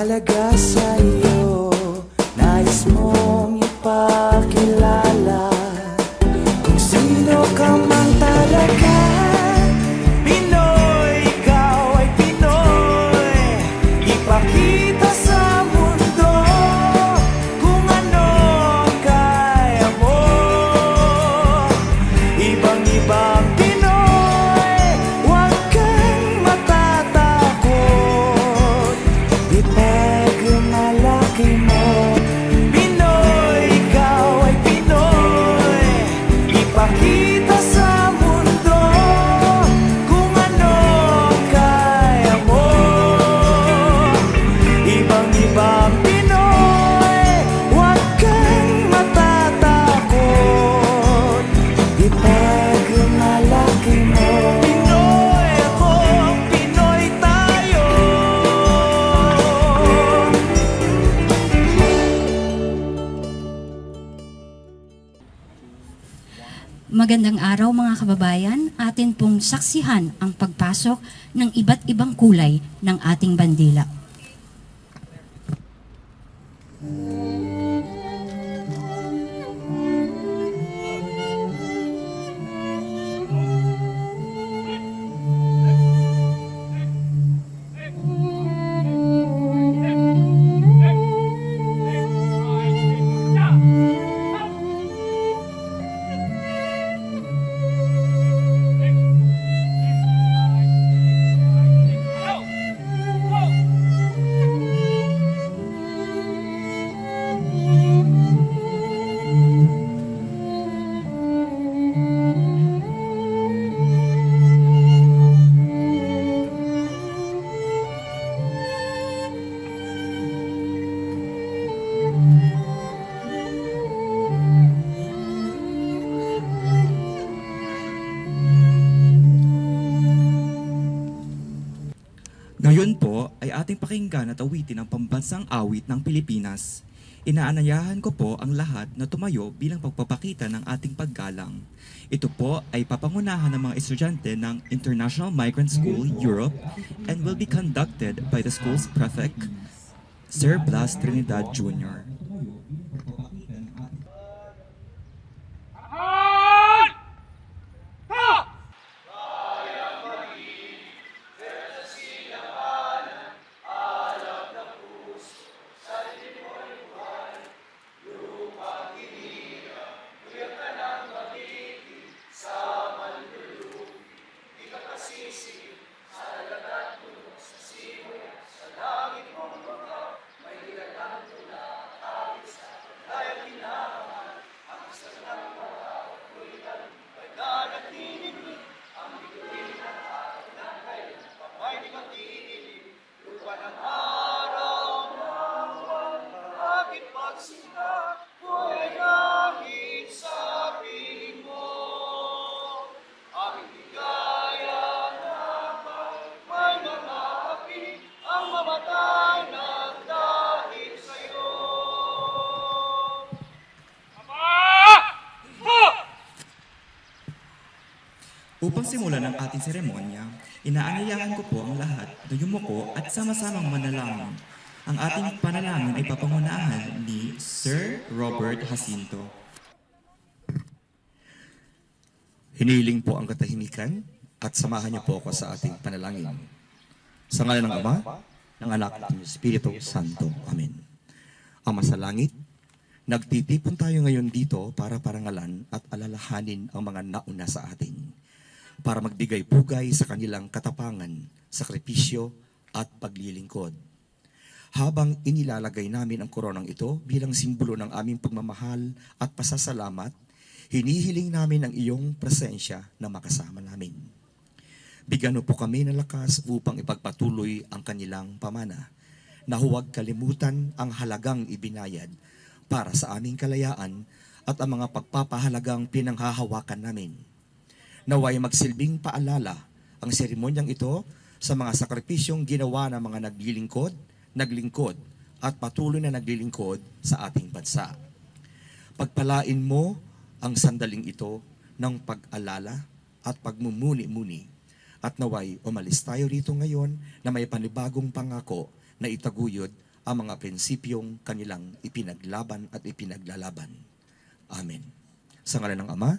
halaga sa iyo, nais mong ipakilala kung sino ka man talaga. Pinoy, ikaw ay Pinoy. Ipakita sa mundo kung ano ang kaya mo. Ibang-ibang Pinoy, huwag kang matatakot. Ipagmalaki mo. Pinoy, ikaw ay Pinoy. Ipakita sa mundo kung ano ang kaya mo. Ibang-ibang Pinoy, huwag kang matatakot. Ipagmalaki mo. Pinoy ako, Pinoy tayo. Magandang araw mga kababayan, atin pong saksihan ang pagpasok ng iba't ibang kulay ng ating bandila. Ngayon po ay ating pakinggan at awitin ang pambansang awit ng Pilipinas. Inaanayahan ko po ang lahat na tumayo bilang pagpapakita ng ating paggalang. Ito po ay papangunahan ng mga estudyante ng International Migrant School, Europe, and will be conducted by the school's prefect, Sir Blas Trinidad Jr. Upang simulan ang ating seremonya, inaanyayahan ko po ang lahat na yumuko at sama-samang manalangin. Ang ating panalangin ay papangunahan ni Sir Robert Jacinto. Hiniling po ang katahimikan at samahan niyo po ako sa ating panalangin. Sa ngalan ng Ama, ng Anak at ng Espiritu Santo. Amen. Ama sa langit, nagtitipon tayo ngayon dito para parangalan at alalahanin ang mga nauna sa atin, para magbigay-bugay sa kanilang katapangan, sakripisyo at paglilingkod. Habang inilalagay namin ang koronang ito bilang simbolo ng aming pagmamahal at pasasalamat, hinihiling namin ang iyong presensya na makasama namin. Bigyan mo po kami ng lakas upang ipagpatuloy ang kanilang pamana, na huwag kalimutan ang halagang ibinayad para sa aming kalayaan at ang mga pagpapahalagang pinanghahawakan namin. Naway magsilbing paalala ang seremonyang ito sa mga sakripisyong ginawa ng mga naglingkod at patuloy na naglilingkod sa ating bansa. Pagpalain mo ang sandaling ito ng pag-alala at pagmumuni-muni, at naway umalis tayo rito ngayon na may panibagong pangako na itaguyod ang mga prinsipyong kanilang ipinaglaban at ipinaglalaban. Amen. Sa ngalan ng Ama,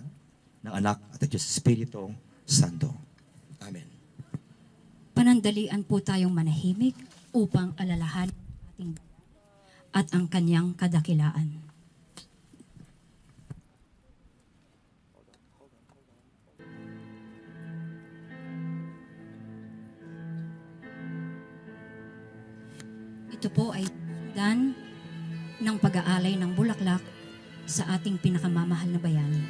ng Anak at ng Diyos Espiritu Santo. Amen. Panandalian po tayong manahimik upang alalahan ang ating at ang kanyang kadakilaan. Ito po ay dan ng pag-aalay ng bulaklak sa ating pinakamamahal na bayani.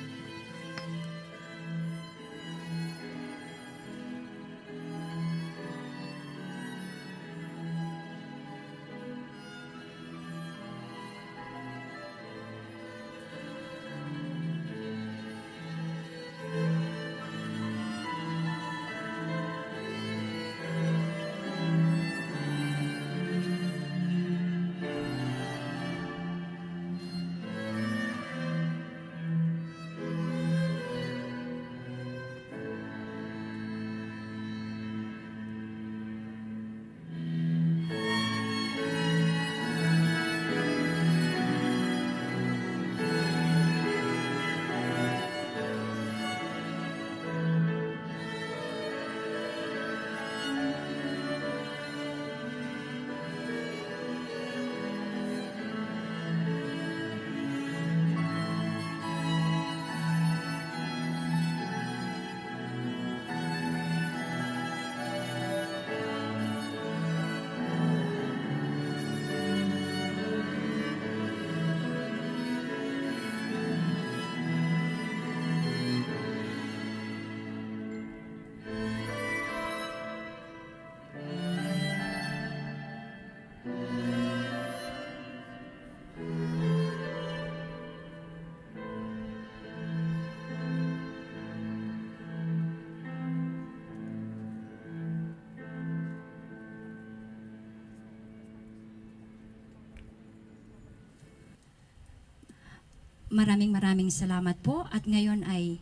Maraming salamat po at ngayon ay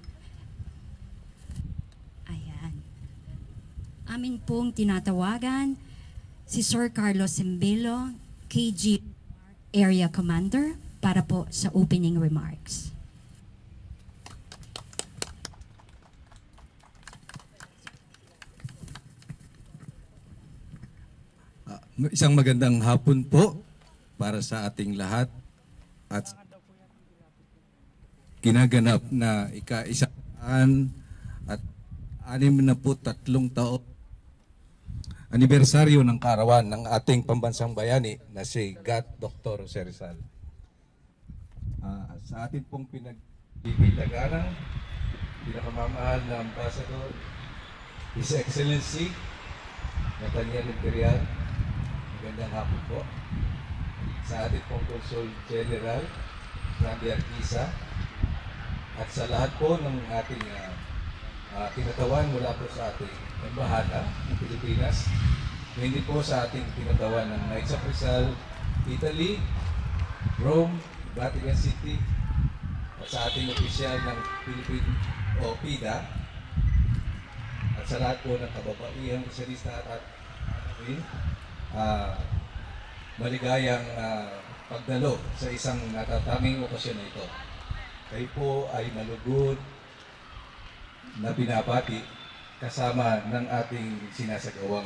amin pong tinatawagan si Sir Carlos Simbelo, KG Area Commander para po sa opening remarks. Isang magandang hapon po para sa ating lahat at ginaganap na ika-100 at 63 taon anibersaryo ng kaarawan ng ating pambansang bayani na si Dr. Jose Rizal. Sa ating pong pinagbibitagarang pinakamamahal na Ambassador, His Excellency Nathaniel Imperial, magandang hapon po. Sa ating pong Consul General Randy Arquiza, at sa lahat po ng ating tinatawan mula po sa ating embahada ng Pilipinas, hindi po sa ating tinatawan ng Knights of Rizal, Italy, Rome, Vatican City, at sa ating opisyal ng Philippine o PIDA, at sa lahat po ng kababaihang Rizalista at maligayang pagdalo sa isang natatanging okasyon na ito. Kayo po ay malugod na binabati kasama ng ating sinasagawang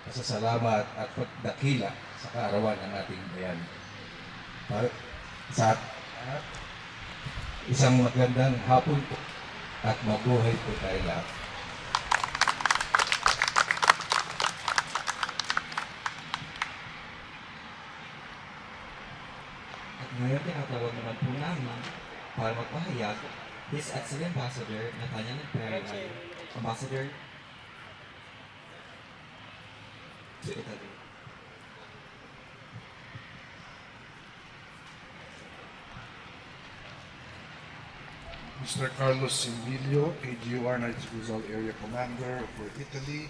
pasasalamat at pagdakila sa kaarawan ng ating bayan. Sa isang magandang hapon po at mabuhay po tayo lahat. At ngayon tinatawag naman po namin para magpahayag His Excellent Ambassador Nathaniel Imperial, Ambassador to Italy. Mr. Carlos Simbilio, AGUR Knights of Rizal Area Commander for Italy,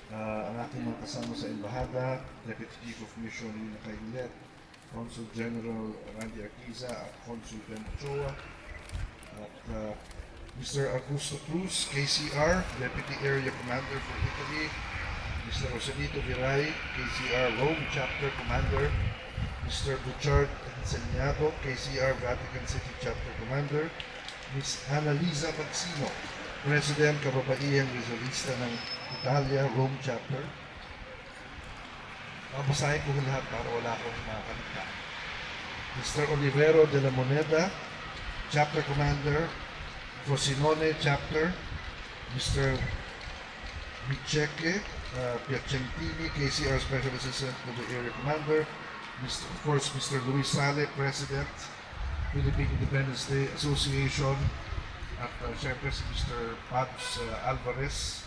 ang ating mga kasama sa Embahada, Deputy Chief of Mission Lina Cailet, Consul General Randy Arquiza at Consul Ben Ochoa, at Mr. Augusto Cruz, KCR, Deputy Area Commander for Italy, Mr. Rosalito Viray, KCR Rome Chapter Commander, Mr. Buchard Enseñado, KCR Vatican City Chapter Commander, Ms. Annalisa Magsino, President Kababaihang Rizalista ng Italia Rome Chapter. Babasahin ko lahat para wala akong makakalimutan. Mr. Olivero de la Moneda, Chapter Commander, Frosinone Chapter, Mr. Micheke Piacentini, KCR Special Assistant to the Area Commander, of course, Mr. Luis Sale, President, Philippine Independence Day Association, at syempre si Mr. Pabs Alvarez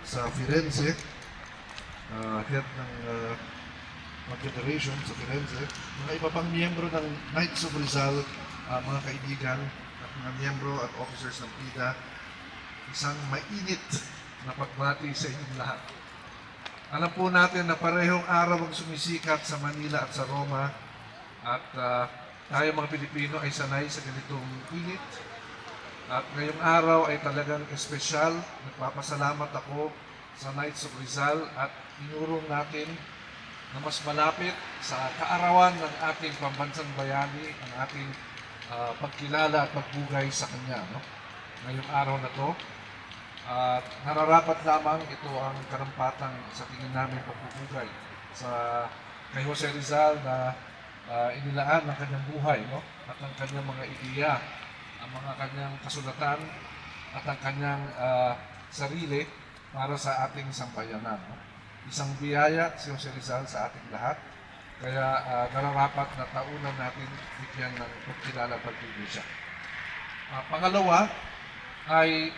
sa Firenze, head ng Confederation sa Firenze, mga iba pang miyembro ng Knights of Rizal, mga kaibigan at mga miyembro at officers ng PIDA, isang mainit na pagbati sa inyong lahat. Alam po natin na parehong araw ang sumisikat sa Manila at sa Roma at tayo mga Pilipino ay sanay sa ganitong init. At ngayong araw ay talagang espesyal. Nagpapasalamat ako sa Knights of Rizal at inurong natin na mas malapit sa kaarawan ng ating pambansang bayani ang ating pagkilala at pagbugay sa Kanya. No? Ngayong araw na to, at nararapat lamang ito ang karampatang sa tingin namin pagpupugay sa kay Jose Rizal na inilaan ng kanyang buhay, no? At ang kanyang mga ideya, ang mga kanyang kasulatan at ang kanyang sarili para sa ating sambayanan. No? Isang biyaya si Jose Rizal sa ating lahat, kaya nararapat na taunan natin bigyan ng pagkilala pagpili siya. Pangalawa, ay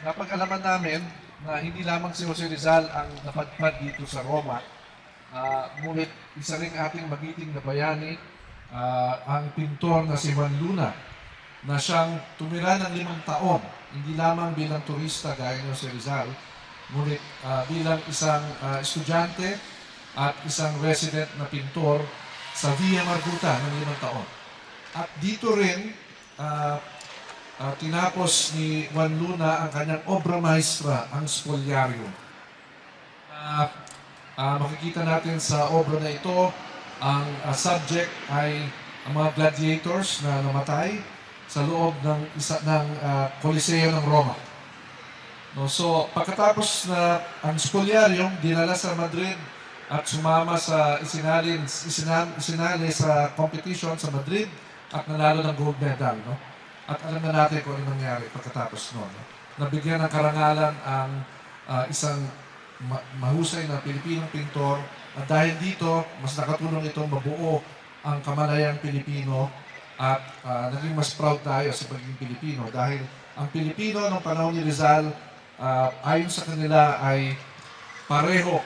napag-alaman namin na hindi lamang si Jose Rizal ang napadpad dito sa Roma, ngunit isa ring ating magiting na bayani, ang pintor na si Juan Luna, na siyang tumira ng 5 taon, hindi lamang bilang turista gaya ni Jose Rizal, ngunit bilang isang estudyante at isang resident na pintor sa Villa Marguta ng 5 taon. At dito rin, tinapos ni Juan Luna ang kanyang obra maestra, ang Spoliarium. Makikita natin sa obra na ito, ang subject ay ang mga gladiators na namatay sa loob ng Coliseo ng Roma. No, so, pagkatapos na ang Spoliarium, dinala sa Madrid at sumama sa isinali sa competition sa Madrid at nanalo ng gold medal. No? At alam na natin kung ano nangyari pagkatapos noon. No? Nabigyan ng karangalan ang isang mahusay na Pilipinong pintor at dahil dito, mas nakatulong itong mabuo ang kamalayang Pilipino at naging mas proud tayo sa pagiging Pilipino dahil ang Pilipino ng panahon ni Rizal, ayon sa kanila ay parehong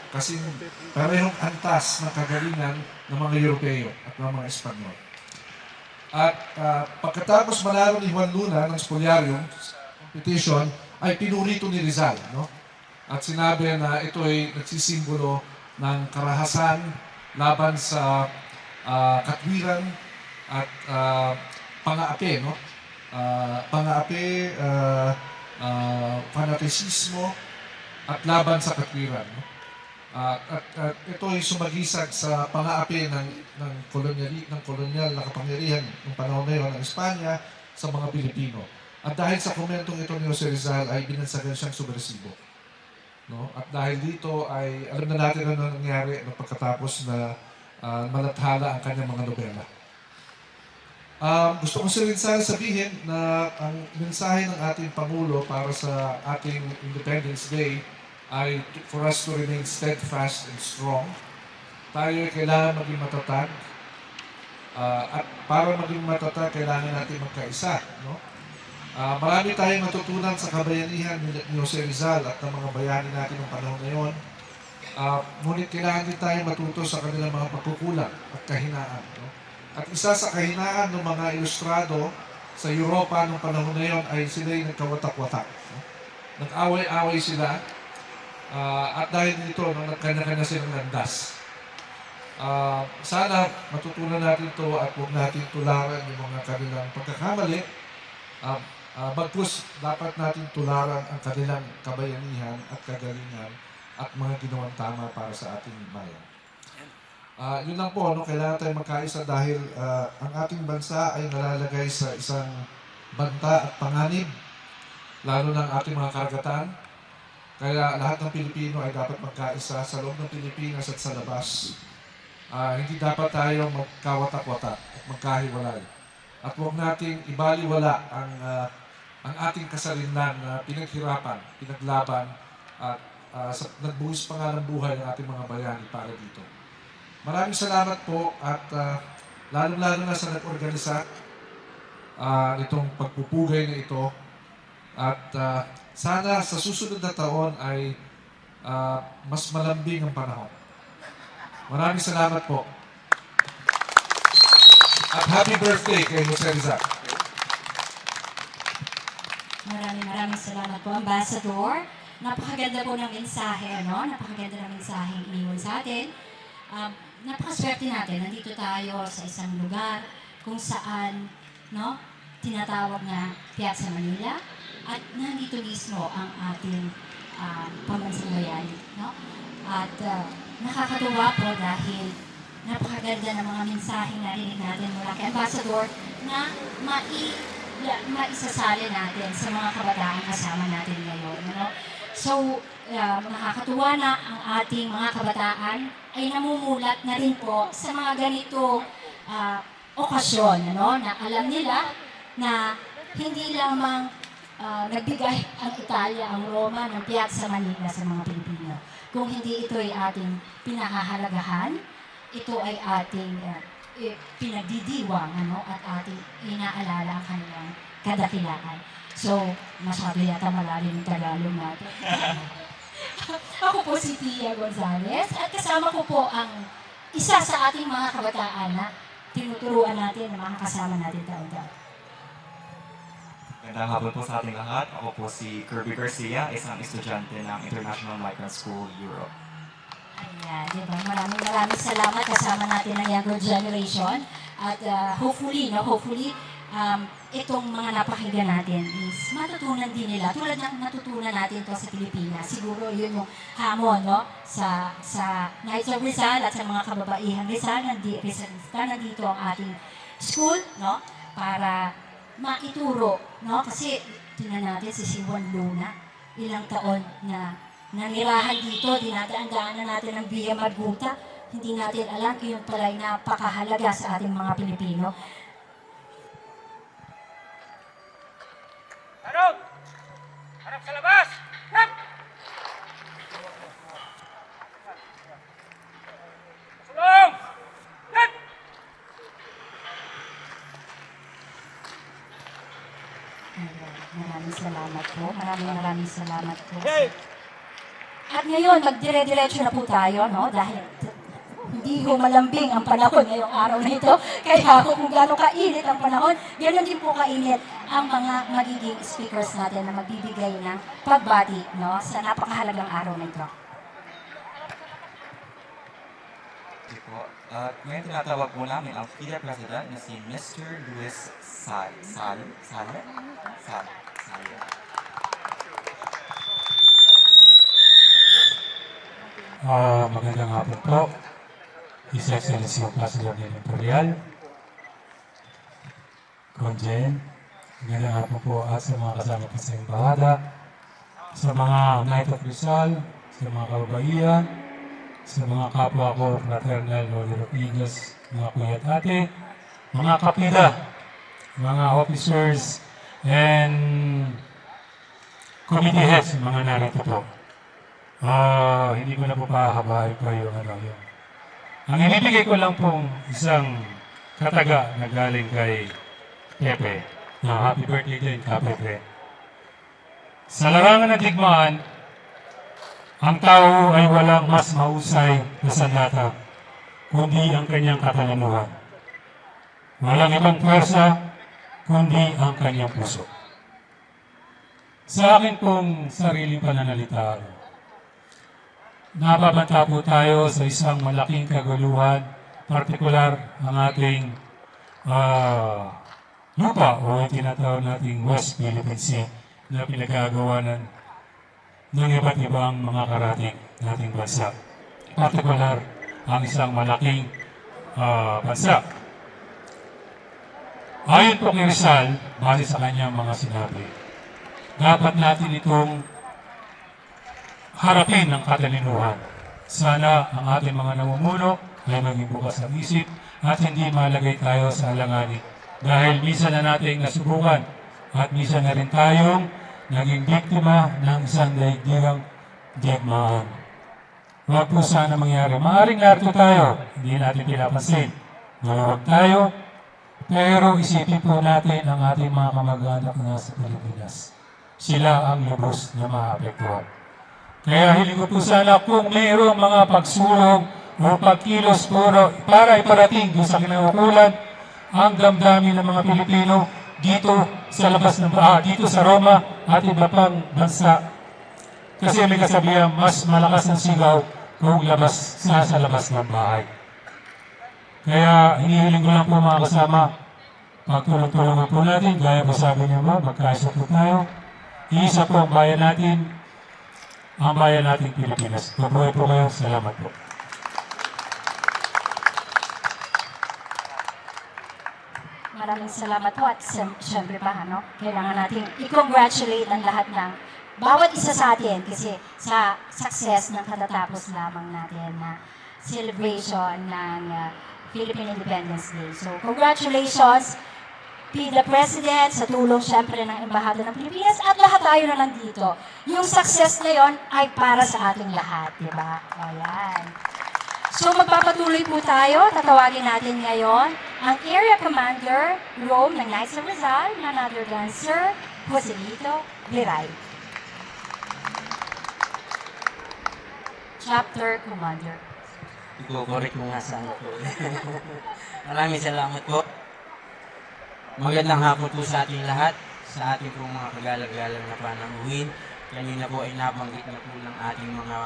antas ng kagalingan ng mga Europeo at ng mga Espanyol. At pagkatapos manalo ni Juan Luna ng Spoliarium sa competition, ay pinurito ni Rizal. No? At sinabi na ito ay nagsisimbolo ng karahasan laban sa katwiran at pang-aapi. No? Pang-aapi, fanatisismo at laban sa katwiran. No? At ito ay sumagisag sa pang-aapi ng kolonyal na kapangyarihan ng panahon na yun ng Espanya sa mga Pilipino. At dahil sa komentong ito ni Jose Rizal ay binansagan siyang subversibo. No? At dahil dito ay alam na natin ano nangyari pagkatapos na malathala ang kanyang mga nobela. Gusto ko si Rizal sabihin na ang mensahe ng ating Pangulo para sa ating Independence Day ay for us to remain steadfast and strong. Tayo ay kailangan maging matatag. At para maging matatag, kailangan natin magkaisa. No? Marami tayong matutunan sa kabayanihan ni Jose Rizal at ng mga bayani natin ng panahon ngayon. Ngunit kailangan din tayong matuto sa kanilang mga pagkukulang at kahinaan. No? At isa sa kahinaan ng mga ilustrado sa Europa ng panahon ngayon ay sila'y nagkawatak-watak. No? Nag-away-away sila. At dahil dito, nagkanya-kanya silang landas. Sana matutunan natin ito at huwag natin tularan yung mga kanilang pagkakamali. Bagkus dapat natin tularan ang kanilang kabayanihan at kagalingan at mga ginawang tama para sa ating bayan. Yun lang po, kailangan tayo magkaisa dahil ang ating bansa ay nalalagay sa isang banta at panganib, lalo ng ating mga karagatan. Kaya lahat ng Pilipino ay dapat magkaisa sa loob ng Pilipinas at sa labas. Hindi dapat tayo magkawatak-watak at magkahiwalay. At huwag nating ibaliwala ang ating kasarinlan na pinaghirapan, pinaglaban at nagbuhis pa nga ng buhay ng ating mga bayani para dito. Maraming salamat po at lalong-lalo na sa nag-organisa itong pagpupugay na ito. At sana sa susunod na taon ay mas malambing ang panahon. Maraming salamat po. At happy birthday kay Jose Rizal. Maraming salamat po, Ambassador. Napakaganda po ng mensahe, no? Napakaganda ng mensahe iniwan sa atin. Napakaswerte natin. Nandito tayo sa isang lugar kung saan, no, tinatawag na Piazza Manila at nandito mismo ang ating pambansang bayani, no? At nakakatuwa po dahil napakaganda ng mga mensahe na narinig natin mula kay Ambassador na maisasali natin sa mga kabataan kasama natin ngayon. Ano? So, nakakatuwa na ang ating mga kabataan ay namumulat na rin po sa mga ganito okasyon, ano? Na alam nila na hindi lamang nagbigay ang Italia, ang Roma, ng Piazza Manila sa mga Pilipino. Kung hindi ito ay ating pinahahalagahan, ito ay ating pinagdidiwang, ano, at ating inaalala ang kanilang kadakilaan. So, masyado yata malalim yung Tagalog natin. Ako po si Pia Gonzalez at kasama ko po ang isa sa ating mga kabataan na tinuturuan natin, na mga kasama natin taon-taon. Magandang hapon po sa ating lahat. Ako po si Kirby Garcia, isang estudyante ng International Migrant School, Europe. Ayan, di ba? Maraming salamat kasama natin ang younger generation. At hopefully, itong mga napakinggan natin is matutunan din nila. Tulad ng natutunan natin to sa Pilipinas. Siguro yun yung hamon, no? Sa Knights of Rizal at sa mga kababaihang Rizal. Nandito ang ating school, no? Para maituro, no? Kasi tingnan natin si Juan Luna, ilang taon na nanirahan dito, dinadaan-daanan natin ng Via Marguta. Hindi natin alam kung yun pala ay napakahalaga sa ating mga Pilipino. Harap! Harap sa labas! Harap! Sulong! Harap! Maraming salamat po. Maraming salamat po. At ngayon, magdire-diretso na po tayo, no? Dahil hindi ho malambing ang panahon ngayong araw na ito. Kaya kung gaano kainit ang panahon, ganoon din po kainit ang mga magiging speakers natin na magbibigay ng pagbati, no? Sa napakahalagang araw na ito. Ito po. At ngayon tinatawag po namin ang FIDA President na si Mr. Luis Sale. Magandang hapon po. His Excellency ang President ng Imperial. Conjen. Magandang hapon po at sa mga kasama po sa Embahada, sa mga Knight of Rizal, sa mga kababaihan, sa mga kapwa ko, fraternal, Lodi Ropigas, mga kuya at ate, mga kapida, mga officers, and committee heads, mga narito po. Hindi ko na po pahabahin pa yung yun. Ang inibigay ko lang pong isang kataga na galing kay Pepe. Happy birthday din, Pepe. Sa larangan ng digmaan, ang tao ay walang mas mahusay na sandata, kundi ang kanyang katalinuhan. Walang ibang pwersa, kundi ang kanyang puso. Sa akin pong sariling pananalita, nababanta po tayo sa isang malaking kaguluhan, partikular ang ating lupa o yung tinatawag nating West Philippine Sea na pinagagawa ng iba't ibang mga karating. nating bansa. Partikular, ang isang malaking bansa. Ayon po kay Rizal, base sa kanyang mga sinabi, dapat natin itong harapin ng katalinuhan. Sana ang ating mga namumuno ay maging bukas ang isip at hindi malagay tayo sa alanganin. Dahil minsan na nating nasubukan at minsan na rin tayong naging biktima ng isang daigdigang digmaan. Huwag po sana mangyari. Maaaring narito tayo, hindi natin pinapansin. Maluwag tayo, pero isipin po natin ang ating mga kamag-anak na sa Pilipinas. Sila ang lubos na maapektuhan. Kaya hiling ko po sana kung mayroong mga pagsulong o pagkilos puro para iparating doon sa kinaukulan ang damdamin ng mga Pilipino dito sa labas ng dito sa Roma at iba pang bansa. Kasi may kasabihan, mas malakas ang sigaw kung sa labas ng bahay. Kaya hinihiling ko lang po mga kasama, pagtulong-tulungan po natin, gaya po sabi niyo ba, magkaisa po tayo. Iisa po ang bayan natin Pilipinas. Mabuhay po kayo. Salamat po. Maraming salamat po at siyempre pa, kailangan natin i-congratulate ang lahat ng bawat isa sa atin kasi sa success ng katatapos lamang natin na celebration ng Philippine Independence Day. So, congratulations, the President, sa tulong siyempre ng Embahada ng Pilipinas at lahat tayo na nandito. Yung success na yon ay para sa ating lahat, di ba? Ayan. So magpapatuloy po tayo. Tatawagin natin ngayon ang Area Commander Rome ng Knights of Rizal, none other than Sir Joselito Liray. Chapter Commander. Iko-correct mo nga sana po. Maraming salamat po. Magandang hapon po sa ating lahat, sa ating pong mga kagalag-galang na panauhin. Kanina po ay nabanggit na po ng ating mga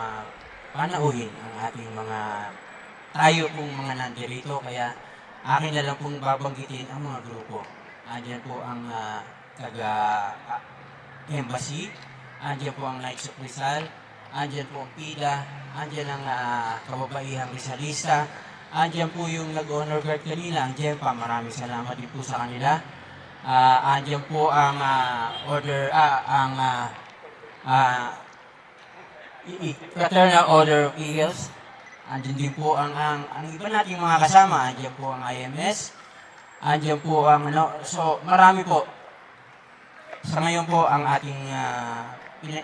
panauhin, ang ating mga tayo pong mga nandirito. Kaya akin na lang pong babanggitin ang mga grupo. Andiyan po ang taga-embassy, andiyan po ang Knights of Rizal, andiyan po ang PIDA, andiyan ang kababaihang Rizalista, andiyan po yung nag-honor guard kanina, ang JEMPA, maraming salamat din po sa kanila. Andiyan po ang Fraternal Order of Eagles. Andiyan din po ang iba nating mga kasama, andiyan po ang IMS, andiyan po ang so marami po. Sa ngayon po ang ating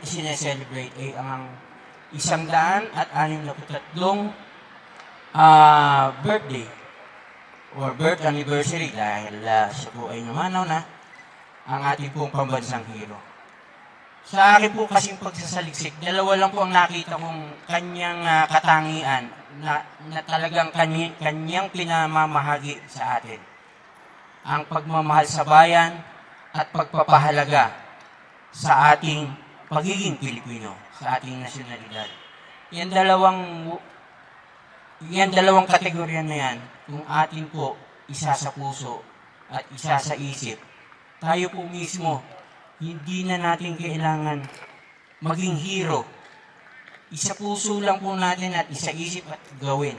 sineselebrate ay ang 163 birthday or birth anniversary dahil siya po ay namanaw na ang ating pong pambansang hero. Sa akin po kasing pagsasaliksik, dalawa lang po ang nakita kong kanyang katangian na talagang kanyang pinamamahagi sa atin. Ang pagmamahal sa bayan at pagpapahalaga sa ating pagiging Pilipino, sa ating nasyonalidad. Yan dalawang kategorya na yan, kung atin po isa sa puso at isa sa isip, tayo po mismo, hindi na natin kailangan maging hero. Isa puso lang po natin at isa isip at gawin.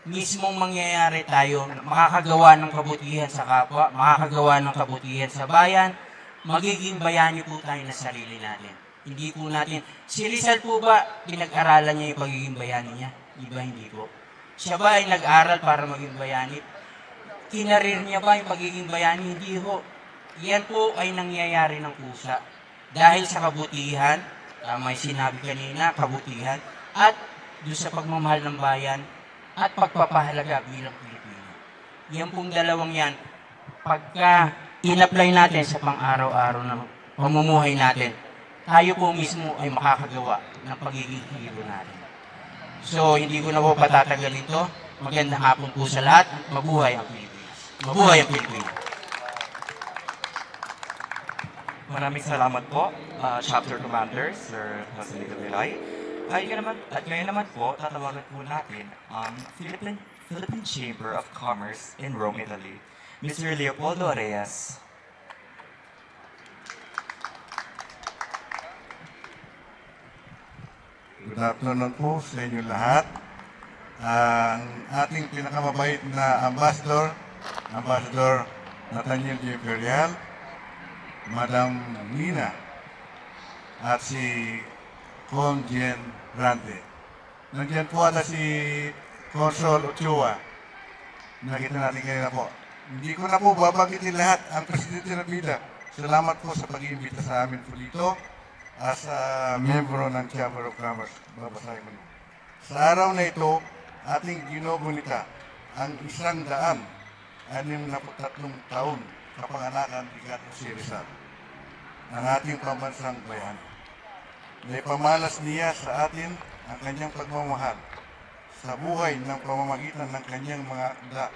Mismong mangyayari tayo, makakagawa ng kabutihan sa kapwa, makakagawa ng kabutihan sa bayan, magiging bayani po tayo na sarili natin. Hindi po natin, si Rizal po ba, pinag-aralan niya yung pagiging bayani niya? Iba hindi po. Siya ba ay nag-aral para maging bayani? Kinarir niya ba yung pagiging bayani? Hindi po. Yan po ay nangyayari ng kusa. Dahil sa kabutihan, may sinabi kanina, kabutihan, at doon sa pagmamahal ng bayan, at pagpapahalaga bilang Pilipino. Yan pong dalawang yan, pagka in-apply natin sa pang-araw-araw na pamumuhay natin, tayo po mismo ay makakagawa ng pagiging hero natin. So, hindi ko na po patatagalin to. Magandang hapon po sa lahat. Mabuhay ang Pilipinas. Mabuhay ang Pilipinas. Maraming salamat po, Chapter Commander, Sir Joselito Liray. At ngayon naman po, tatawagan po natin ang Philippine Chamber of Commerce in Rome, Italy, Mr. Leopoldo Reyes. Good afternoon po sa inyo lahat. Ang ating pinakamabait na ambassador, Ambassador Nathaniel J. Imperial, Madam Nina, at si Con Jen Brande. Nandiyan po ata si Consul Ochoa. Nakita natin kanina po. Hindi ko na po babanggitin lahat ang Presidente ng BIDA. Salamat po sa pag-iimbita sa amin po dito as a membro ng Chamber of Commerce. Babasahin mo. Sa araw na ito, ating ginugunita ang 163 taon kapanganakan ni Gato si Rizal, ang ating pambansang bayan. Naipamalas niya sa atin ang kanyang pagmamahal sa buhay ng pamamagitan ng kanyang mga akda,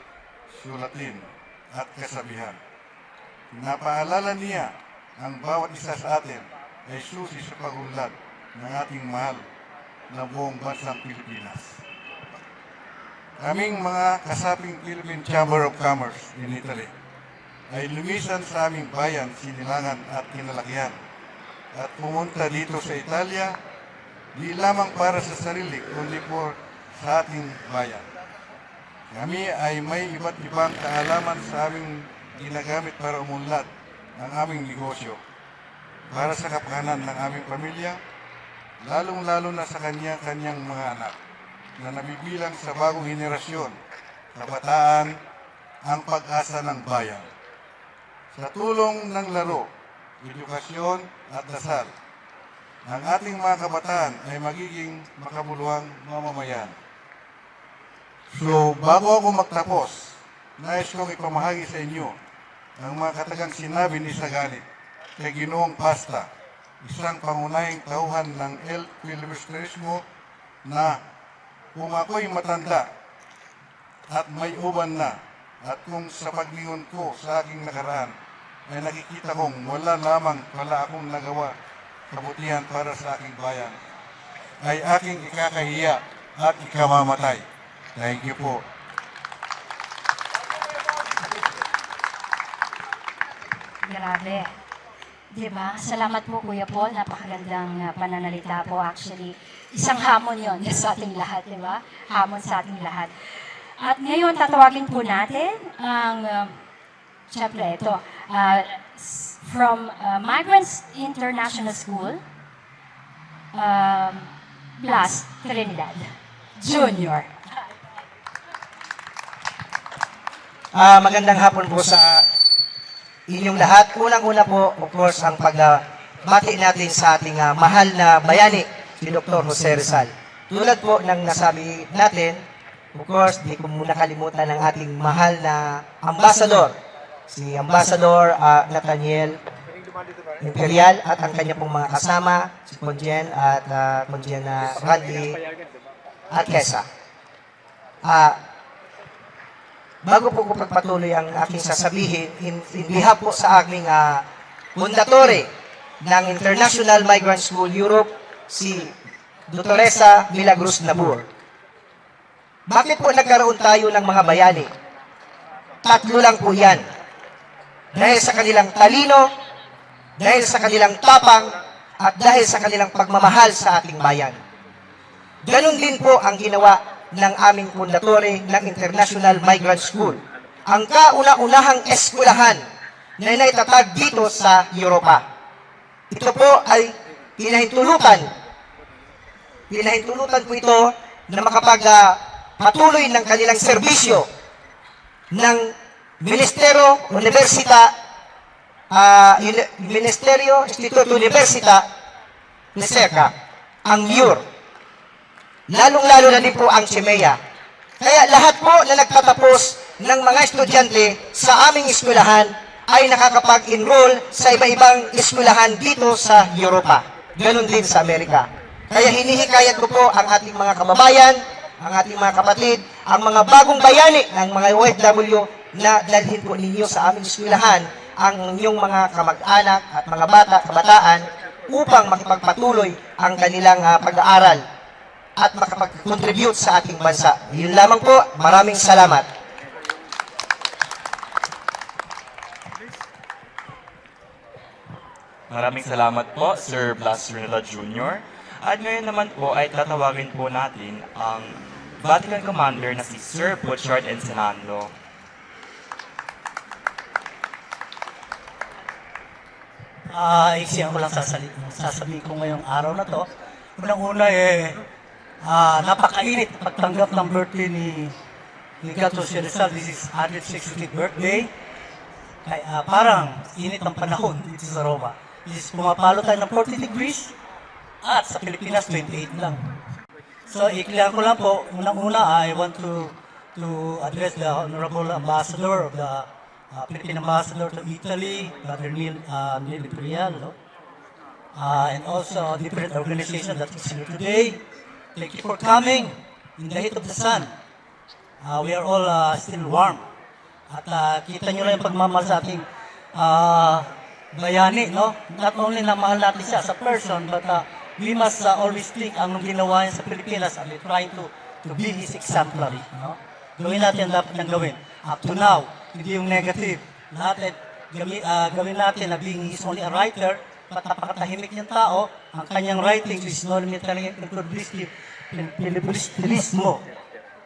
sulatin at kasabihan. Pinapaalala niya ang bawat isa sa atin ay susi sa pagunlad ng ating mahal na buong bansang Pilipinas. Kaming mga kasaping Philippine Chamber of Commerce in Italy ay lumisan sa aming bayan, sinilangan at kinalakihan at pumunta dito sa Italia di lamang para sa sarili kundi po sa ating bayan. Kami ay may iba't ibang kaalaman sa aming ginagamit para umunlad ang aming negosyo para sa kapakanan ng aming pamilya, lalong-lalo na sa kanyang mga anak na nabibilang sa bagong henerasyon, kabataan, ang pag-asa ng bayan. Sa tulong ng laro, edukasyon at dasal, ang ating mga kabataan ay magiging makabuluhang mamamayan. So, bago ako magtapos, nais kong ipamahagi sa inyo ang mga katagang sinabi ni Sagani kay Ginoong Pasta, isang pangunahing tauhan ng El Filibusterismo, na kung ako'y matanda at may uban na at kung sa paglingon ko sa aking nakaraan ay nakikita kong wala lamang pala akong nagawa kabutihan para sa aking bayan, ay aking ikakahiya at ikamamatay. Thank you po. Grabe. Diba? Salamat po, Kuya Paul. Napakagandang pananalita po actually. Isang hamon yon sa ating lahat, di ba? Hamon sa ating lahat. At ngayon, tatawagin po natin ang, syempre, ito, from Migrants International School, Blas Trinidad Jr. Magandang hapon po sa inyong lahat. Unang-una po, of course, ang pagbati natin sa ating mahal na bayani, si Dr. Jose Rizal. Tulad po ng nasabi natin, of course, di ko muna kalimutan ang ating mahal na ambassador, si Ambassador Nathaniel Imperial at ang kanya pong mga kasama, si Conjen at Conjen Randy at Kesa. Bago po ko pagpatuloy ang aking sasabihin, in behalf po sa aming fundatore ng International Migrant School Europe, si Dr. Milagros Nabur. Bakit po nagkaroon tayo ng mga bayani? Tatlo lang po yan. Dahil sa kanilang talino, dahil sa kanilang tapang, at dahil sa kanilang pagmamahal sa ating bayan. Ganon din po ang ginawa ng aming fundatore ng International Migrant School. Ang kauna-unahang eskwelahan na naitatag dito sa Europa. Ito po ay pinahintulutan po ito na makapagpatuloy ng kanilang serbisyo ng Ministerio Instituto Universita Leseca, ang MUR. Lalong-lalo na din po ang CHEMEA. Kaya lahat po na nagtatapos ng mga estudyante sa aming eskwelahan ay nakakapag-enroll sa iba-ibang eskwelahan dito sa Europa. Ganon din sa Amerika. Kaya hinihikayat ko po ang ating mga kababayan, ang ating mga kapatid, ang mga bagong bayani ng mga OFW na dalhin po ninyo sa aming eskwelahan ang inyong mga kamag-anak at mga bata, kabataan upang makipagpatuloy ang kanilang pag-aaral at makapag-contribute sa ating bansa. Yun lamang po. Maraming salamat. Maraming salamat po, Sir Blas Trinidad Jr. At ngayon naman po ay tatawagin po natin ang Vatican Commander na si Sir Butchart Ensenando. Iksiyan ko lang sasabihin ko ngayong araw na to. Unang-una napakainit pagtanggap ng birthday ni Gato Rizal. This is 160th birthday. Kaya parang init ang panahon dito sa Roma. Pumapalo tayo ng 40 degrees at sa Pilipinas 28 lang. So iklihan ko lang po, unang-una I want to address the Honorable Ambassador of the Philippine Ambassador to Italy, Brother Neil Imperial, no? And also different organizations that is here today. Thank you for coming in the heat of the sun. We are all still warm. At kita nyo lang yung pagmamahal sa ating bayani, no? Not only na mahal natin siya sa person, but we must always think ang ginawa niya sa Pilipinas and we're trying to be his exemplary, no? Gawin natin ang dapat nang gawin. Up to now, hindi yung negative. Lahat gawin natin na being he's only a writer, but napakatahimik niyang tao, ang kanyang writing is no military filibusterismo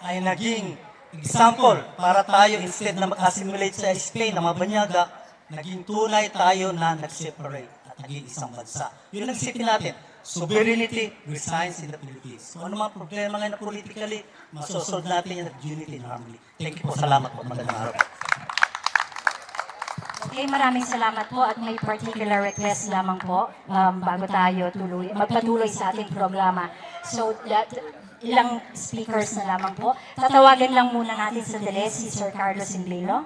ay naging example para tayo instead na mag-assimilate sa Spain na mabanyaga, naging tunay tayo na nag-separate at naging isang bansa. Yun ang isipin natin. Sovereignty resides in the Philippines. So ano mga problema ngayon na politically, masosolve natin yan at unity and harmony. Thank you po. Salamat po. Magandang araw. Okay, maraming salamat po at may particular request lamang po bago tayo magpatuloy sa ating programa. So, ilang speakers na lamang po. Tatawagan lang muna natin sa dali si Sir Carlos Imblilo.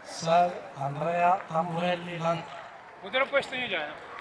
Sir Andrea Tamburelli lang. Buti na pwesto niyo dyan.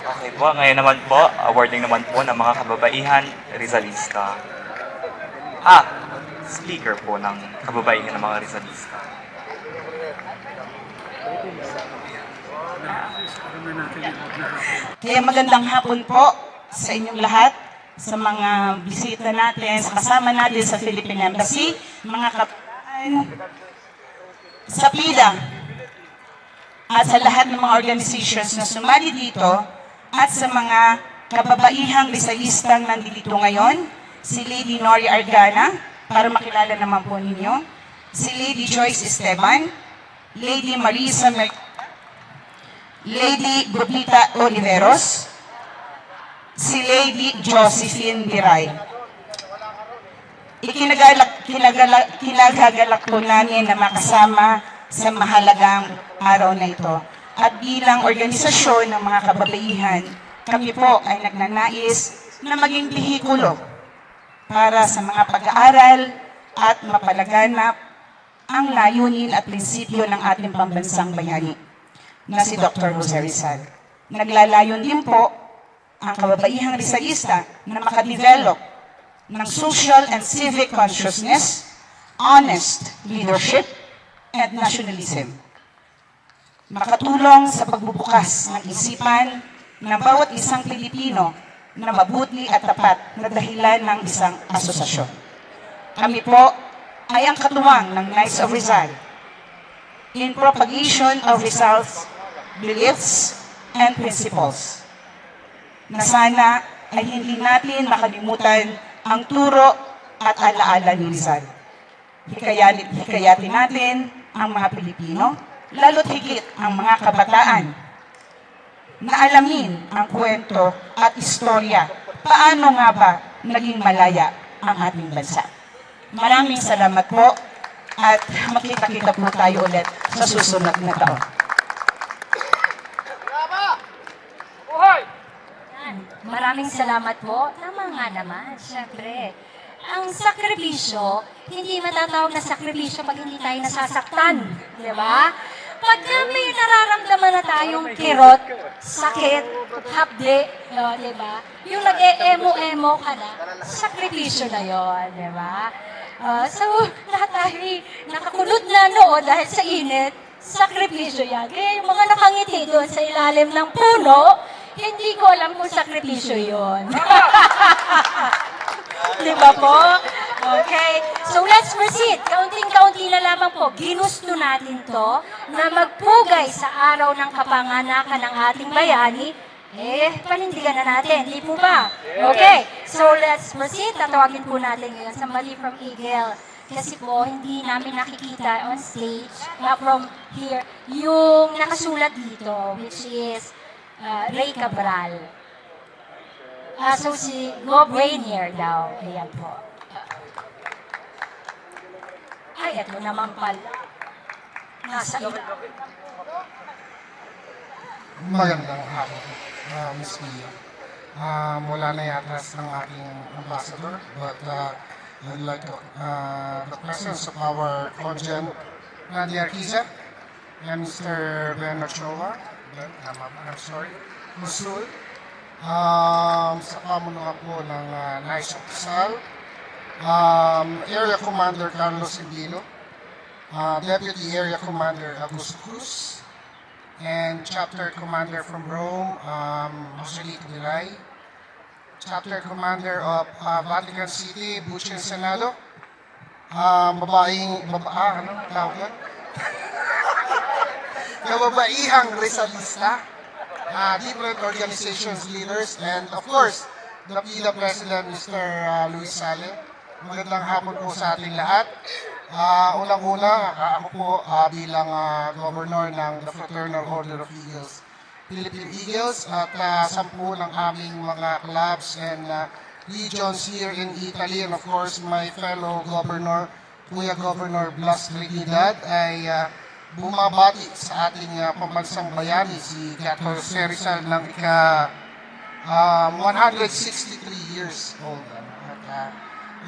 Okay po, ngayon naman po, awarding naman po ng mga kababaihan Rizalista. Speaker po ng kababaihan ng mga Rizalista. Kaya magandang hapon po sa inyong lahat, sa mga bisita natin, sa kasama natin sa Philippine Embassy, mga kabataan sa pila, at sa lahat ng mga organizations na sumali dito, at sa mga kababaihang Rizalistang nandito ngayon, si Lady Nori Argana, para makilala naman po ninyo, si Lady Joyce Esteban, Lady Marisa Lady Gupita Oliveros, si Lady Josephine Biray. Kinagagalak po namin na makasama sa mahalagang araw na ito. At bilang organisasyon ng mga kababaihan, kami po ay nagnanais na maging bihikulo para sa mga pag-aaral at mapalaganap ang layunin at prinsipyo ng ating pambansang bayani na si Dr. Jose Rizal. Naglalayon din po ang kababaihang Rizalista na makadevelop ng social and civic consciousness, honest leadership, and nationalism. Makatulong sa pagbubukas ng isipan ng bawat isang Pilipino na mabuti at tapat na dahilan ng isang asosasyon. Kami po ay ang katuwang ng Knights of Rizal in propagation of Rizal's beliefs and principles na sana ay hindi natin makalimutan ang turo at alaala ni Rizal. Hikayatin natin ang mga Pilipino, lalo't higit ang mga kabataan, na alamin ang kwento at istorya paano nga ba naging malaya ang ating bansa. Maraming salamat po at makita-kita po tayo ulit sa susunod na taon. Maraming salamat po. Tama nga naman, syempre. ang sakripisyo, hindi matatawag na sakripisyo pag hindi tayo nasasaktan. Di ba? Pagka may nararamdaman na tayong kirot, sakit, hapde, di ba? Yung nag-e-emo-emo ka na, sakripisyo na yon, di ba? So, lahat tayo nakakulot na noo dahil sa init, sakripisyo yan. Kaya yung mga nakangiti doon sa ilalim ng puno, hindi ko alam kung sakripisyo yon. Di ba po? Okay. So let's proceed. Kaunting-kaunti na lamang po. Ginusto natin to na magpugay sa araw ng kapanganakan ng ating bayani. Panindigan na natin. Di po ba? Okay. So let's proceed. Tatawagin po natin ngayon sa Mali from Eagle. Kasi po, hindi namin nakikita on stage from here yung nakasulat dito, which is Ray Cabral. So si Gob Rainier daw. Ayan po. Ay, eto naman pala. Nasa ila. Magandang hapon, Miss Mia. Mula na yata ng aking ambassador, but I'd like to, the presence of our congen, Nadia Arquiza, and Mr. Ben Ochoa, I'm sorry, Musul, sa pamunuan po ng Nice Official, Area Commander Carlos Ibino, Deputy Area Commander Augusto Cruz, and Chapter Commander from Rome, Joselito Delay, Chapter Commander of Vatican City, Buchin Senado, kababaihang Rizalista, different organizations leaders, and of course, the PILA President, Mr. Luis Sale. Magandang hapon po sa ating lahat. Unang-una, ako po bilang Governor ng the Fraternal Order of Eagles, Philippine Eagles, at 10 ng aming mga clubs and regions here in Italy, and of course, my fellow Governor, Kuya Governor Blas Trinidad, ay bumabati sa ating pambansang bayani, si Gato Rizal ng 163 years old. At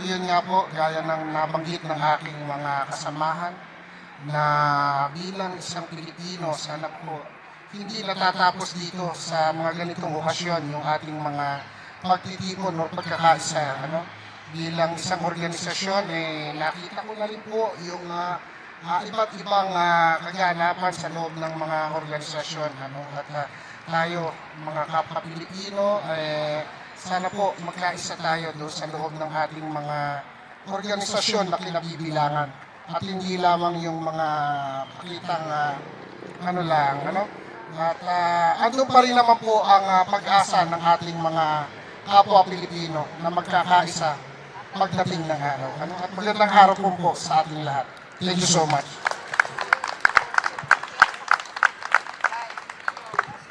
yun nga po, gaya ng nabanggit ng aking mga kasamahan, na bilang isang Pilipino, sana po, hindi natatapos dito sa mga ganitong okasyon yung ating mga pagtitipon o pagkakaisa. Bilang isang organisasyon, nakita ko na rin po yung iba't ibang kaganapan sa loob ng mga organisasyon. At tayo, mga kapwa Pilipino, sana po magkaisa tayo doon sa loob ng ating mga organisasyon na kinabibilangan. At hindi lamang yung mga pakitang At andun pa rin naman po ang pag-asa ng ating mga kapwa Pilipino na magkakaisa pagdating ng araw. At magandang araw po sa ating lahat. Thank you so much.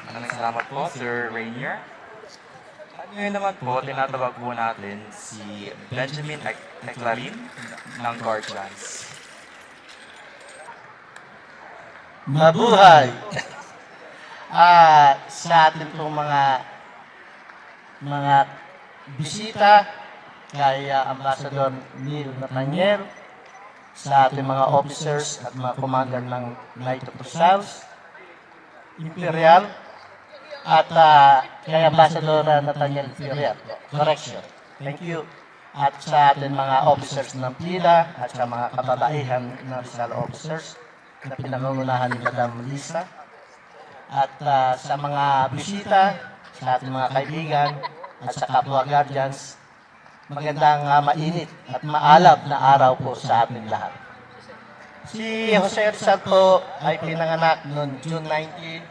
Maraming salamat po, Sir Rainier. At ngayon naman po, tinatawag po natin si Benjamin Eclarin ng Guardians. Mabuhay! Sa ating pong mga bisita, kay Ambassador Neil Nathaniel, sa ating mga officers at mga commander ng Knight of the South, Imperial, at kay Ambassador Nathaniel Imperial. Correction. Thank you. At sa ating mga officers ng PILA at sa mga kababaihan ng Rizal officers na pinangungunahan ni Madam Lisa. At sa mga bisita, sa ating mga kaibigan, at sa kapwa guardians, magandang mainit at maalab na araw po sa ating lahat. Si Jose Rizal po ay pinanganak noong June 19.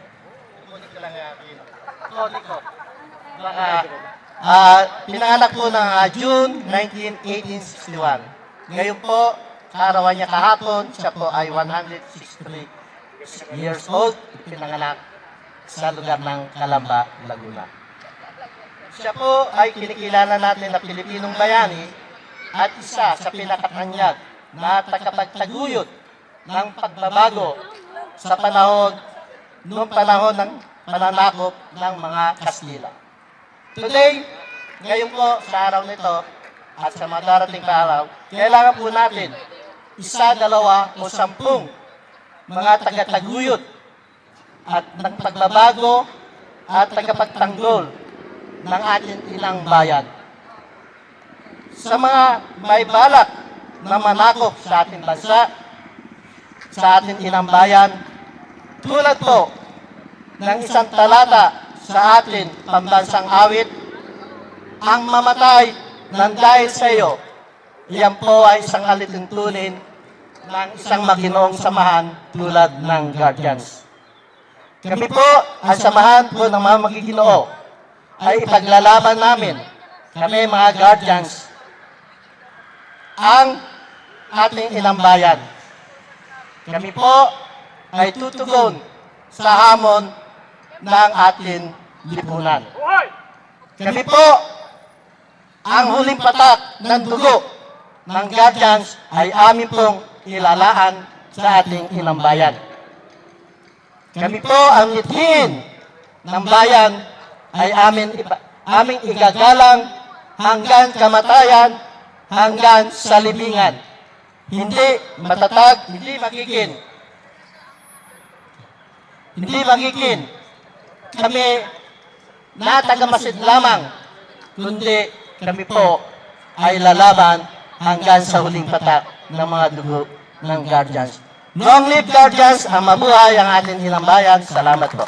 Pinanganak po ng June 19, 1861. Ngayon po, kaarawan niya kahapon, siya po ay 163 years old, pinanganak sa lugar ng Calamba, Laguna. Siya po ay kinikilala natin na Pilipinong bayani at isa sa pinakatanyag na tagapagtaguyod ng pagbabago sa panahon ng pananakop ng mga Kastila. Today, ngayon po sa araw nito, at sa mga darating pa araw, kailangan po natin 1, 2 o 10 mga tagataguyod at nagpagbabago at tagapagtanggol ng ating inang bayan. Sa mga may balak na manakop sa ating bansa, sa ating inang bayan, tulad po ng isang talata sa ating pambansang awit, ang mamatay ng dahil sa iyo, iyan po ay isang alituntunin ng isang maginoong samahan tulad ng Guardians. Kami po, ang samahan po ng mga magiginoo, ay ipaglalaban namin, kami mga Guardians, ang ating inang bayan. Kami po ay tutugon sa hamon ng ating lipunan. Kami po, ang huling patak ng dugo ng Guardians ay amin pong ilalaan sa ating inang bayan. Kami po ang mithiin ng bayan ay aming igagalang hanggang kamatayan, hanggang sa libingan. Hindi matatag, hindi magiging kami na tagamasid lamang, kundi kami po ay lalaban hanggang sa huling patak ng mga dugo ng Guardians. Long live Guardians, ang mabuhay ang ating inang bayan. Salamat po.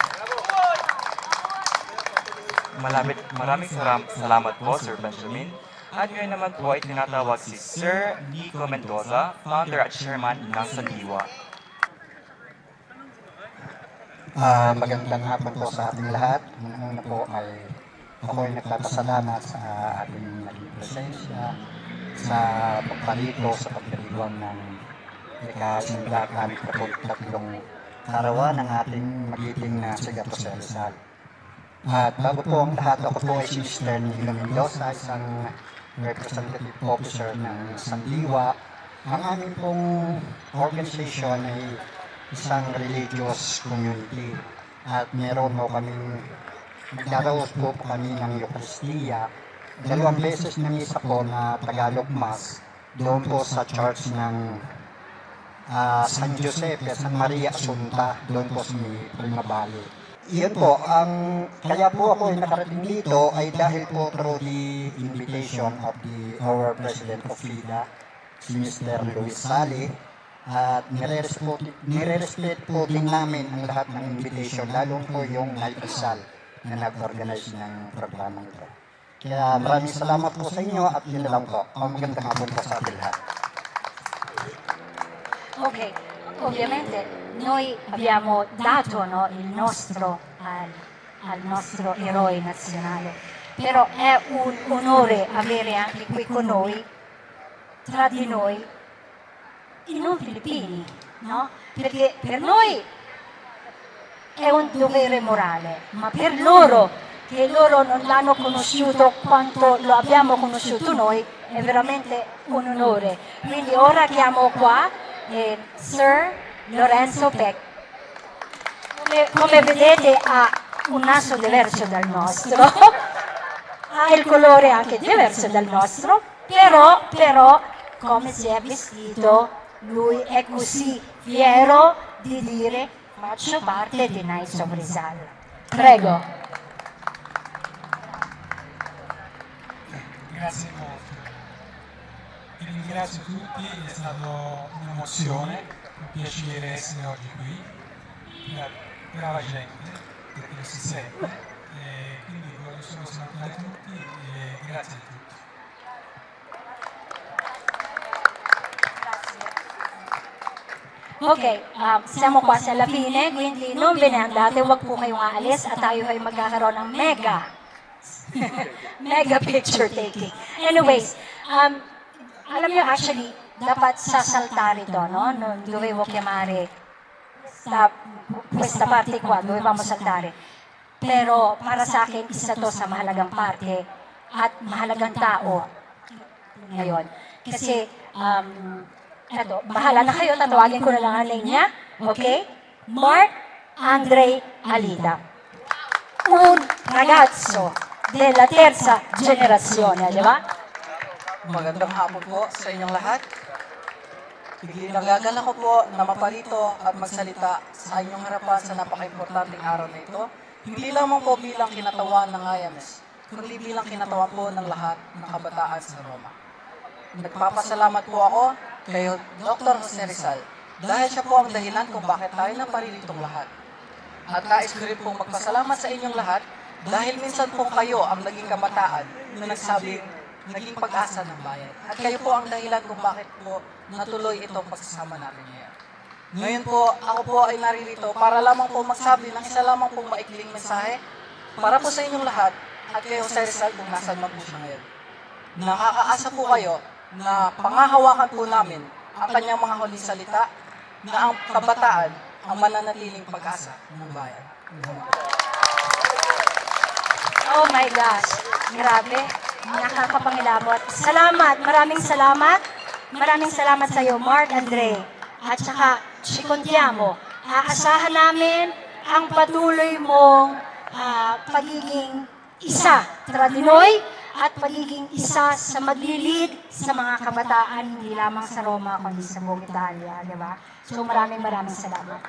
Maraming salamat po, Sir Benjamin. At ngayon naman po ay tinatawag si Sir Nico Mendoza, founder at chairman ng Sandiwa. Magandang hapon po sa ating lahat. Una po ay ako ay nagpapasalamat sa ating naging presensya sa pagpalito sa pagdiriwang ng ika-83 karawan ng ating magiting na si Gato Rizal. At bago po ang lahat, ako po ay si Mr. Nico Mendoza, isang representative officer ng Sandiwa. Ang aming pong organization ay isang religious community at meron po kaming nagdaraos po kami ng Eucharistia. 2 beses na misa po na Tagalog Mass doon po sa church ng San Giuseppe, San Maria Asunta, doon po sa Mabali. Iyon po, kaya po ako ay nakarating dito ay dahil po through the invitation of our President of FIDA, si Mr. Luis Sali, at nire-respect po din namin ang lahat ng invitation, lalong po yung Night Rizal na nag-organize ng programang ito. Kaya maraming salamat po sa inyo at yun na lang po. Ang magandang hapon po sa ating lahat. Ok, ovviamente noi abbiamo dato il nostro al nostro eroe nazionale, però è un onore avere anche qui con noi, tra di noi, i non filippini, no? Perché per noi è un dovere morale, ma per loro, che loro non l'hanno conosciuto quanto lo abbiamo conosciuto noi, è veramente un onore. Quindi ora chiamo qua Sir Lorenzo Peck. Come vedete ha un naso diverso dal nostro, ha il colore anche diverso dal nostro, però come si è vestito, lui è così fiero di dire faccio parte di Knights of Rizal. Prego. Grazie molto. Vi ringrazio tutti, è stata un'emozione, un piacere essere oggi qui, brava gente, perché si sente, e quindi voglio solo salutare tutti e grazie a tutti. Okay, siamo quasi alla fine, quindi non ve ne andate, huwag po kayong aalis at tayo ay magkakaroon ng mega picture taking. Anyways, alam niyo actually, dapat sasaltare ito, no? Non dovevo chiamare questa parte qua, dovevamo saltare. Pero para sa akin, isa to sa mahalagang parte at mahalagang tao ngayon. Kasi, eto, bahala na kayo, tatawagin ko na lang ang linya. Okay? Mark Andre Alida. Un ragazzo della terza generazione, di ba? Magandang hapon po sa inyong lahat. Nagagala ko po na maparito at magsalita sa inyong harapan sa napaka-importanting araw na ito. Hindi lamang po bilang kinatawan ng IMS, kundi bilang kinatawan po ng lahat ng kabataan sa Roma. Nagpapasalamat po ako kay Dr. Jose Rizal dahil siya po ang dahilan kung bakit tayo naparilitong lahat. At nais ko rin pong magpasalamat sa inyong lahat dahil minsan po kayo ang naging kabataan na nagsabing naging pag-asa ng bayan. At kayo po ang dahilan kung bakit po natuloy itong pagsasama natin ngayon. Ngayon po, ako po ay naririto para lamang po magsabi ng isa lamang pong maikling mensahe para po sa inyong lahat at kay Jose Rizal kung nasan man po siya ngayon. Nakakaasa po kayo na pangahawakan po namin ang kanyang mga huling salita na ang kabataan ang mananatiling pag-asa ng bayan. Oh my gosh, grabe, nakakapangilabot. Salamat, maraming salamat. Maraming salamat sa iyo, Mark Andre. At saka, Chicontiamo. Aasahan namin ang patuloy mong pagiging isa, Tradinoy, at pagiging isa sa maglilid sa mga kabataan, hindi lamang sa Roma, kundi sa buong Italia, di ba? So maraming salamat.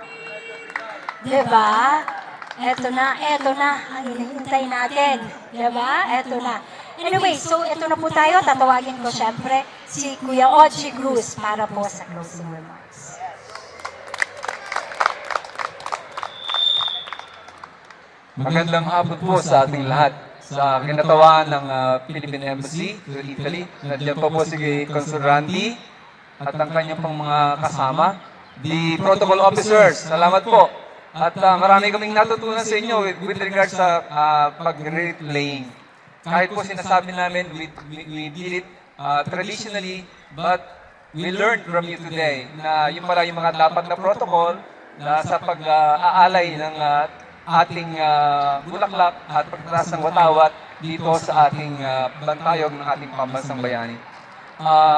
Di ba? Eto na, ang hinihintay natin. Di ba? Eto na. Anyway, so eto na po tayo. Tatawagin ko syempre si Kuya Ochi Cruz para po sa closing remarks. Magandang hapon po sa ating lahat. Sa kinatawan ng Philippine Embassy to Italy, nandiyan pa po si Consul Randy at ang kanyang pang mga kasama. The protocol officers, salamat po. At marami kaming natutunan sa inyo with regards sa pag-replaying. Kahit po sinasabi namin, we did it traditionally, but we learned from you today na yung pala yung mga dapat na protocol na sa pag-aalay ng ating bulaklak at pagtatas ng watawat dito sa ating bantayog ng ating pambansang bayani.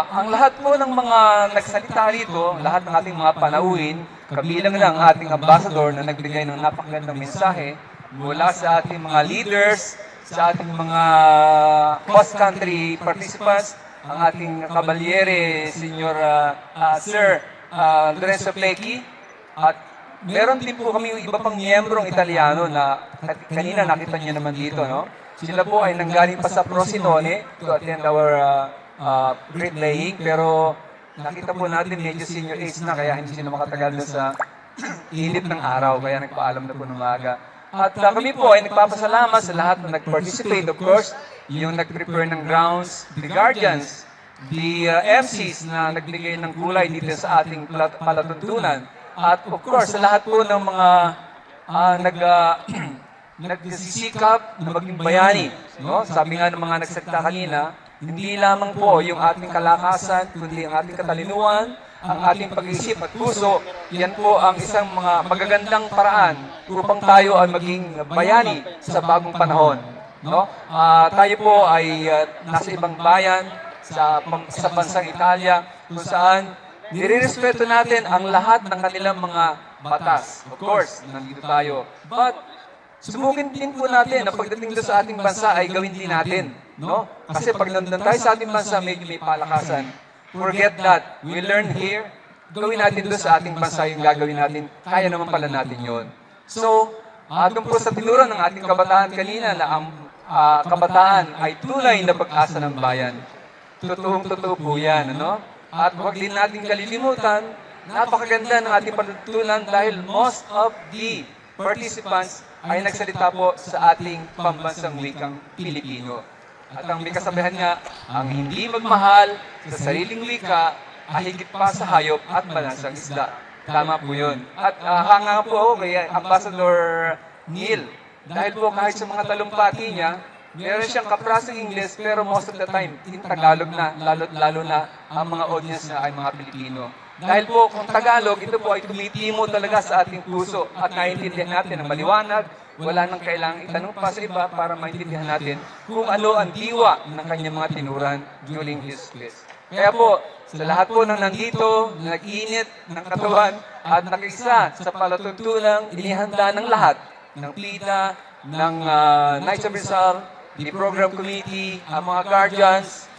Ang lahat po ng mga nagsalita rito, lahat ng ating mga panauhin, kabilang ng ating ambassador na nagbigay ng napakagandang mensahe mula sa ating mga leaders, sa ating mga host country participants, ang ating kabalyere, Senior Sir Lorenzo Plecchi, at meron din po kami yung iba pang miyembrong Italiano na kanina nakita niyo naman dito, no? Sila po ay nanggaling pa sa Frosinone to attend our great laying, pero nakita po natin medyo senior age na kaya hindi sila makatagal na sa init ng araw, kaya nagpaalam na po ng maaga. At kami po ay nagpapasalamat sa lahat na nag-participate, of course, yung nag-prepare ng grounds, the guardians, the MCs na nagbigay ng kulay dito sa ating palatuntunan. At of course, sa lahat po ng mga nagsisikap na maging bayani. No? Sabi nga ng mga nagsalita kanina, hindi lamang po yung ating kalakasan, kundi ang ating katalinuhan, ang ating pag-isip at puso, yan po ang isang mga magagandang paraan upang tayo ay maging bayani sa bagong panahon. No? Tayo po ay nasa ibang bayan, sa bansang Italia, kung saan nire-respeto natin ang lahat ng kanilang mga batas. Of course, nandito tayo. But, subukin din po natin na pagdating doon sa ating bansa ay gawin din natin. No? Kasi pag nandun tayo sa ating bansa, medyo may palakasan. Forget that. We learn here. Gawin natin doon sa ating bansa yung gagawin natin. Kaya naman pala natin yon. So, doon po sa tinuro ng ating kabataan kanina na ang kabataan ay tunay na pag-asa ng bayan. Totoong-totoo po yan. Ano? At huwag din natin kalilimutan, napakaganda ng ating patutunan dahil most of the participants ay nagsalita po sa ating pambansang wikang Pilipino. At ang may kasabihan nga, ang hindi magmahal sa sariling wika ay higit pa sa hayop at balansang isda. Tama po yun. At hanga po ako kay Ambassador Neil. Dahil po kahit sa mga talumpati niya, meron siyang kaprasong English pero most of the time, in Tagalog na, lalo na ang mga audience na ay mga Pilipino. Dahil po kung Tagalog, ito po ay tumitimo talaga sa ating puso at naiintindihan natin ang maliwanag, wala nang kailangang itanong pa sa iba para maintindihan natin kung ano ang diwa ng kanyang mga tinuran during his speech. Kaya po, sa lahat po ng nandito, nag-init ng katawan at nakisa sa palatuntunang inihanda ng lahat, ng PITA, ng Knights of Rizal, the program committee, ang mga guardians,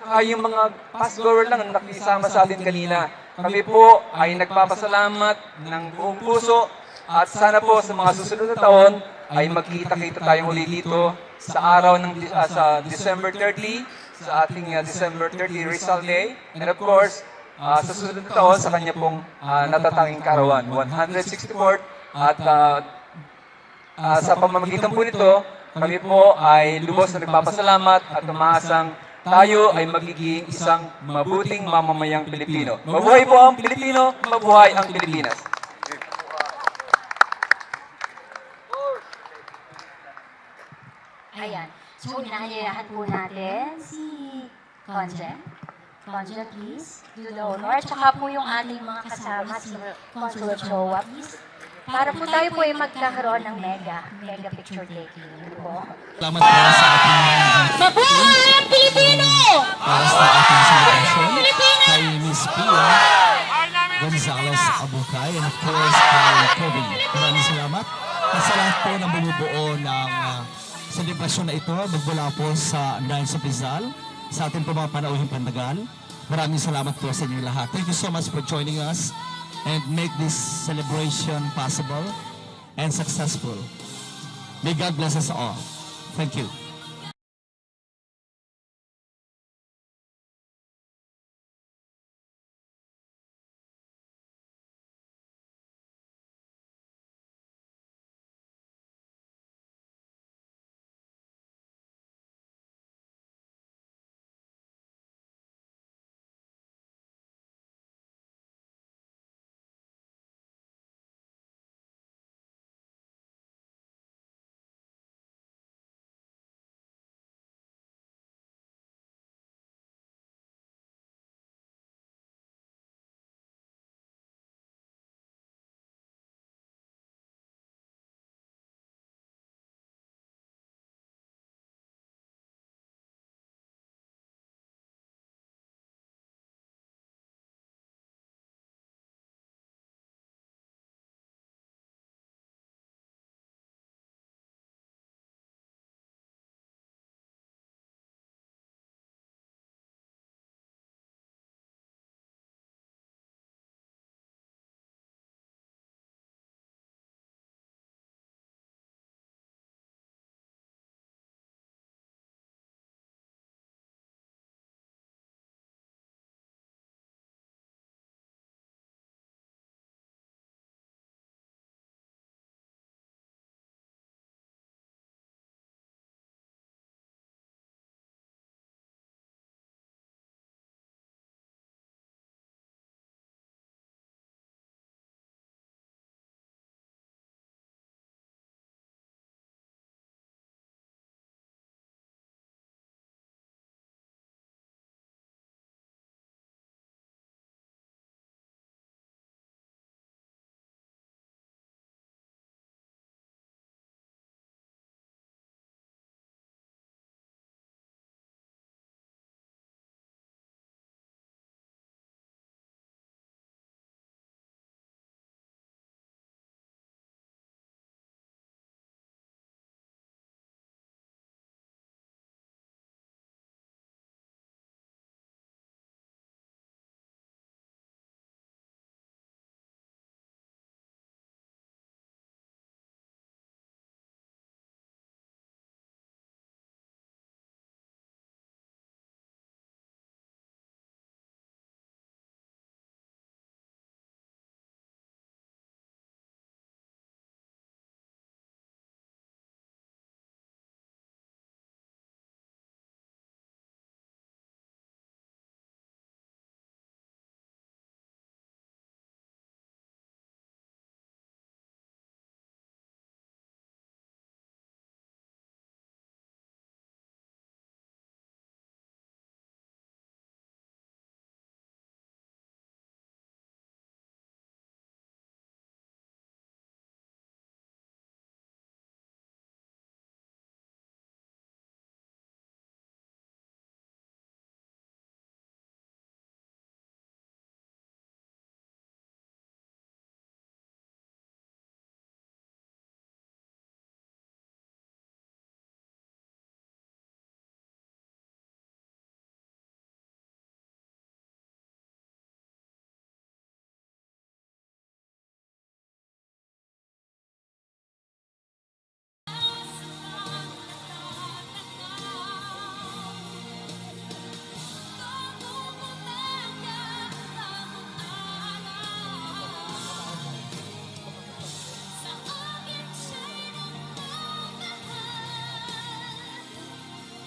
saka yung mga past-goer lang na nakisama sa atin kanina. Kami po ay nagpapasalamat ng buong puso at sana po sa mga susunod na taon ay magkita-kita tayong uli dito sa araw ng sa December 30, sa ating December 30 Rizal Day. And of course, sa susunod na taon sa kanya pong natatanging karawan, 164th. At sa pamamagitan po nito, kami po ay lubos na nagpapasalamat at umaasang tayo ay magiging isang mabuting mamamayang Pilipino. Mabuhay po ang Pilipino, mabuhay ang Pilipinas. Ayan. So, inaanyayahan po natin si Conjen. Conjen, please. Do the honor. Tsaka po yung ating mga kasama, si Consul Jowa, please. Para po tayo po ay magkakaroon ng mega picture taking. Yun po. Salamat po sa ating Mabuhay ang Pilipino! para sa ating celebration kay Miss Pia Gonzales Abukay and of course kay Kobe. Maraming salamat at sa lahat po ng bumubuo ng selebrasyon na ito magmula po sa Nines of Rizal sa ating po mga panauhing pandagal. Maraming salamat po sa inyong lahat. Thank you so much for joining us and make this celebration possible and successful. May God bless us all. Thank you.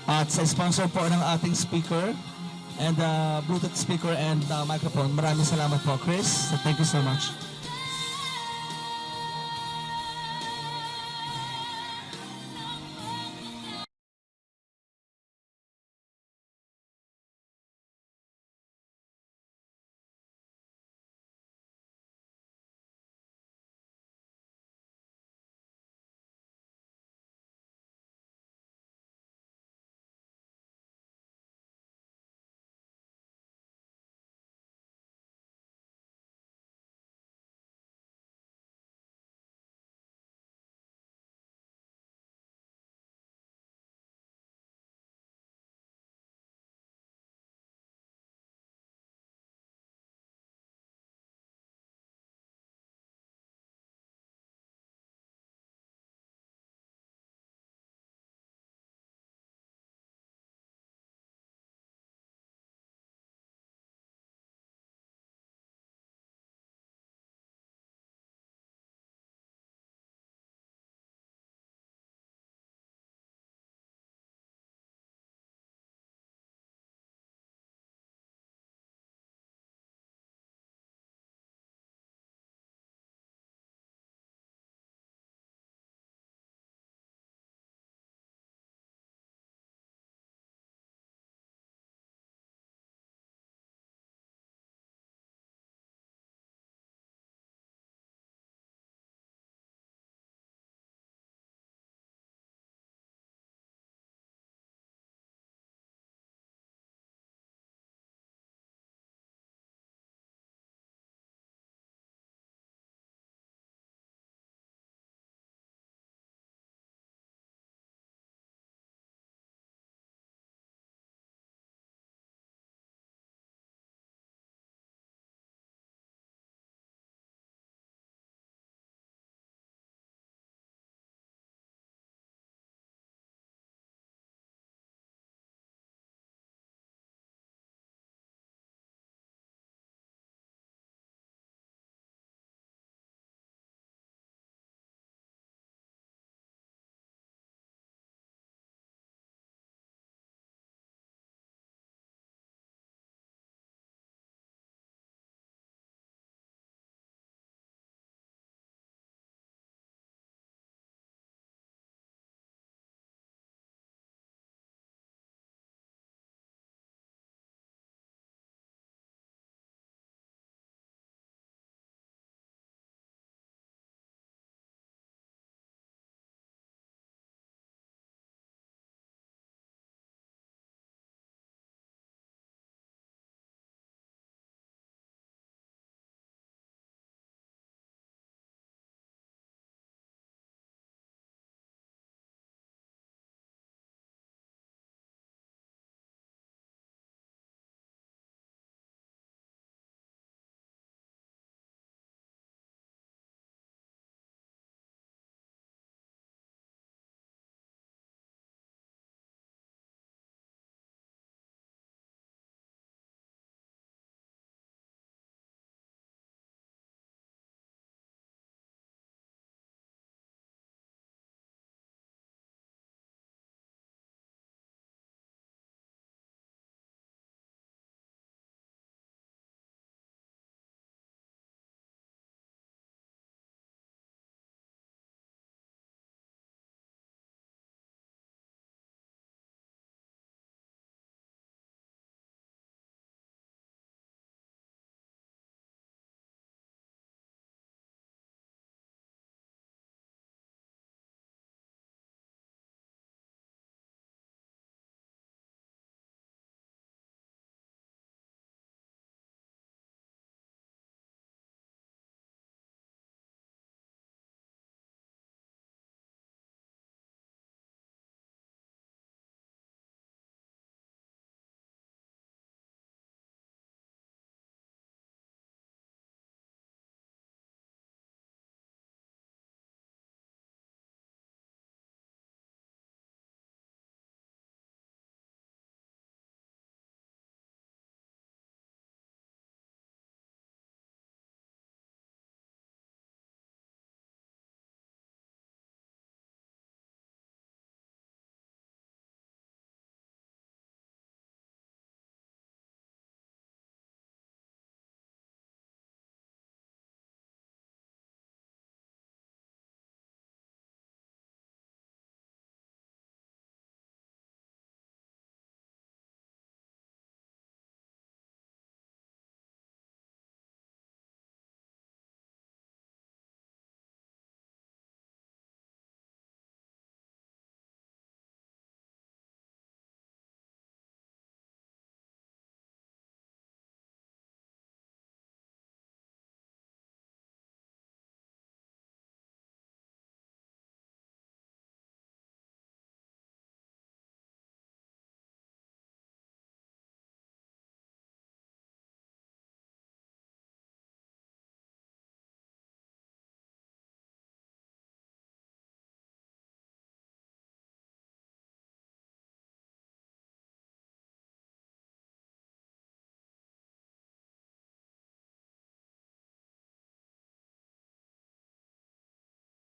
At sa sponsor po ng ating speaker and Bluetooth speaker and microphone, maraming salamat po, Chris. So thank you so much.